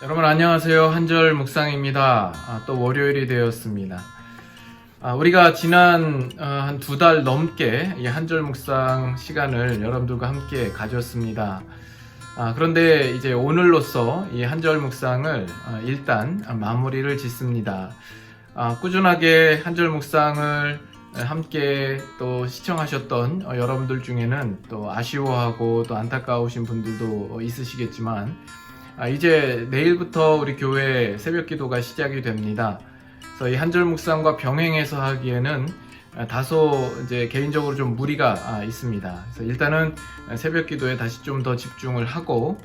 여러분 안녕하세요. 한절 묵상입니다. 또 월요일이 되었습니다. 우리가 지난 한 2달 넘게 이 한절 묵상 시간을 여러분들과 함께 가졌습니다. 그런데 이제 오늘로써 이 한절 묵상을 일단 마무리를 짓습니다. 꾸준하게 한절 묵상을 함께 또 시청하셨던 여러분들 중에는 또 아쉬워하고 또 안타까우신 분들도 있으시겠지만 이제 내일부터 우리 교회 새벽 기도가 시작이 됩니다. 그래서 이 한절 묵상과 병행해서 하기에는 다소 이제 개인적으로 좀 무리가 있습니다. 그래서 일단은 새벽 기도에 다시 좀 더 집중을 하고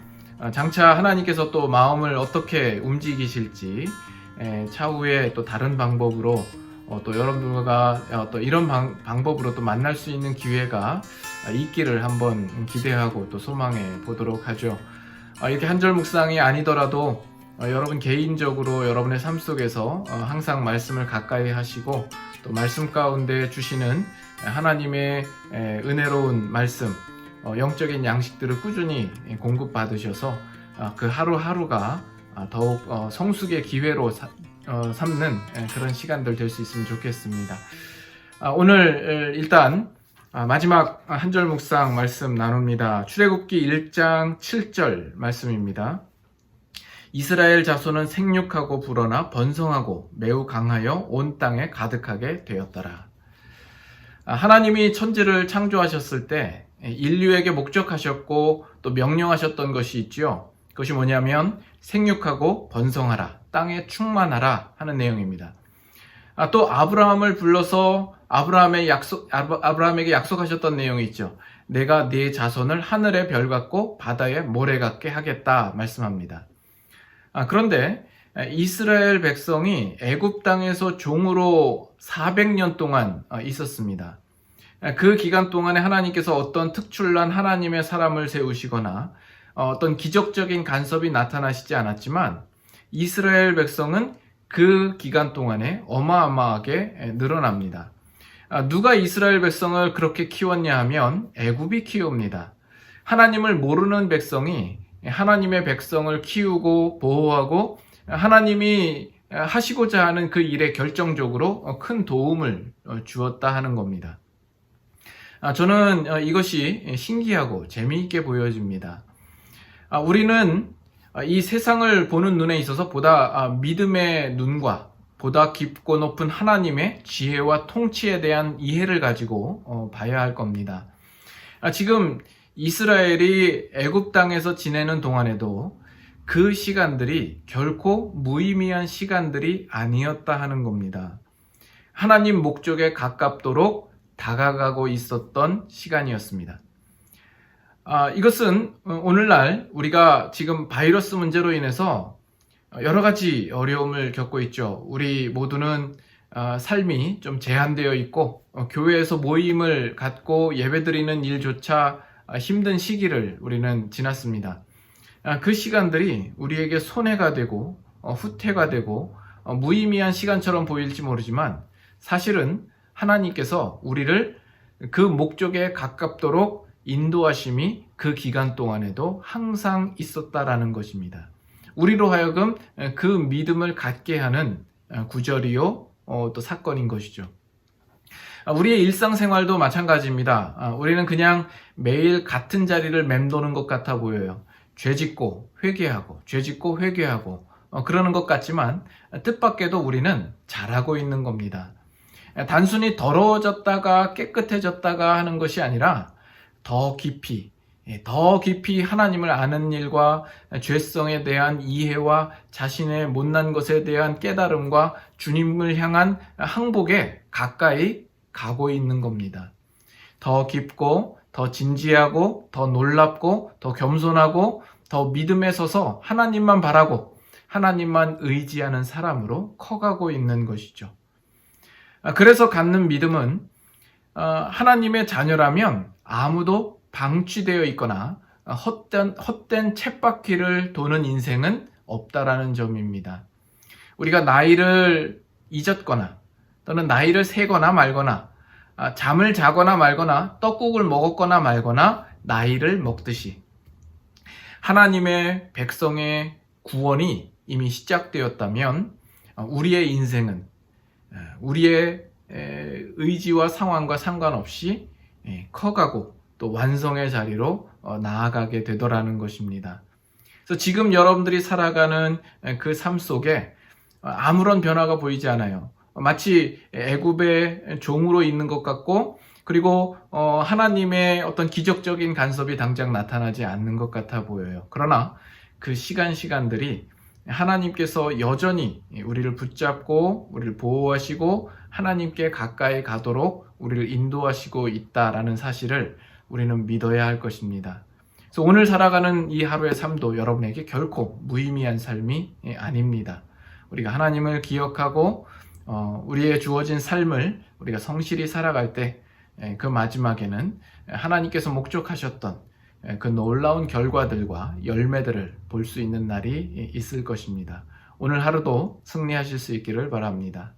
장차 하나님께서 또 마음을 어떻게 움직이실지 차후에 또 다른 방법으로 또 여러분들과 또 이런 방법으로 또 만날 수 있는 기회가 있기를 한번 기대하고 또 소망해 보도록 하죠. 이렇게 한절 묵상이 아니더라도 여러분 개인적으로 여러분의 삶 속에서 항상 말씀을 가까이 하시고 또 말씀 가운데 주시는 하나님의 은혜로운 말씀, 영적인 양식들을 꾸준히 공급받으셔서 그 하루하루가 더욱 성숙의 기회로 삼는 그런 시간들 될 수 있으면 좋겠습니다. 오늘 일단 마지막 한절 묵상 말씀 나눕니다. 출애굽기 1장 7절 말씀입니다. 이스라엘 자손은 생육하고 불어나 번성하고 매우 강하여 온 땅에 가득하게 되었더라. 하나님이 천지를 창조하셨을 때 인류에게 목적하셨고 또 명령하셨던 것이 있죠. 그것이 뭐냐면 생육하고 번성하라, 땅에 충만하라 하는 내용입니다. 또 아브라함을 불러서 아브라함에게 약속하셨던 내용이 있죠. 내가 네 자손을 하늘의 별 같고 바다의 모래 같게 하겠다 말씀합니다. 그런데 이스라엘 백성이 애굽 땅에서 종으로 400년 동안 있었습니다. 그 기간 동안에 하나님께서 어떤 특출난 하나님의 사람을 세우시거나 어떤 기적적인 간섭이 나타나시지 않았지만 이스라엘 백성은 그 기간 동안에 어마어마하게 늘어납니다. 누가 이스라엘 백성을 그렇게 키웠냐 하면 애굽이 키웁니다. 하나님을 모르는 백성이 하나님의 백성을 키우고 보호하고 하나님이 하시고자 하는 그 일에 결정적으로 큰 도움을 주었다 하는 겁니다. 저는 이것이 신기하고 재미있게 보여집니다. 우리는 이 세상을 보는 눈에 있어서 보다 믿음의 눈과 보다 깊고 높은 하나님의 지혜와 통치에 대한 이해를 가지고 봐야 할 겁니다. 지금 이스라엘이 애굽 땅에서 지내는 동안에도 그 시간들이 결코 무의미한 시간들이 아니었다 하는 겁니다. 하나님 목적에 가깝도록 다가가고 있었던 시간이었습니다. 이것은 오늘날 우리가 지금 바이러스 문제로 인해서 여러 가지 어려움을 겪고 있죠. 우리 모두는 삶이 좀 제한되어 있고 교회에서 모임을 갖고 예배드리는 일조차 힘든 시기를 우리는 지났습니다. 그 시간들이 우리에게 손해가 되고 후퇴가 되고 무의미한 시간처럼 보일지 모르지만 사실은 하나님께서 우리를 그 목적에 가깝도록 인도하심이 그 기간 동안에도 항상 있었다라는 것입니다. 우리로 하여금 그 믿음을 갖게 하는 구절이요 또 사건인 것이죠. 우리의 일상생활도 마찬가지입니다. 우리는 그냥 매일 같은 자리를 맴도는 것 같아 보여요. 죄짓고 회개하고 죄짓고 회개하고 그러는 것 같지만 뜻밖에도 우리는 잘하고 있는 겁니다. 단순히 더러워졌다가 깨끗해졌다가 하는 것이 아니라 더 깊이 하나님을 아는 일과 죄성에 대한 이해와 자신의 못난 것에 대한 깨달음과 주님을 향한 항복에 가까이 가고 있는 겁니다. 더 깊고 더 진지하고 더 놀랍고 더 겸손하고 더 믿음에 서서 하나님만 바라고 하나님만 의지하는 사람으로 커가고 있는 것이죠. 그래서 갖는 믿음은 하나님의 자녀라면 아무도 방치되어 있거나 헛된 쳇바퀴를 도는 인생은 없다라는 점입니다. 우리가 나이를 잊었거나 또는 나이를 세거나 말거나 잠을 자거나 말거나 떡국을 먹었거나 말거나 나이를 먹듯이 하나님의 백성의 구원이 이미 시작되었다면 우리의 인생은 우리의 의지와 상황과 상관없이 커가고 또 완성의 자리로 나아가게 되더라는 것입니다. 그래서 지금 여러분들이 살아가는 그 삶 속에 아무런 변화가 보이지 않아요. 마치 애굽의 종으로 있는 것 같고, 그리고 하나님의 어떤 기적적인 간섭이 당장 나타나지 않는 것 같아 보여요. 그러나 그 시간들이 하나님께서 여전히 우리를 붙잡고 우리를 보호하시고 하나님께 가까이 가도록 우리를 인도하시고 있다라는 사실을 우리는 믿어야 할 것입니다. 그래서 오늘 살아가는 이 하루의 삶도 여러분에게 결코 무의미한 삶이 아닙니다. 우리가 하나님을 기억하고 우리의 주어진 삶을 우리가 성실히 살아갈 때 그 마지막에는 하나님께서 목적하셨던 그 놀라운 결과들과 열매들을 볼 수 있는 날이 있을 것입니다. 오늘 하루도 승리하실 수 있기를 바랍니다.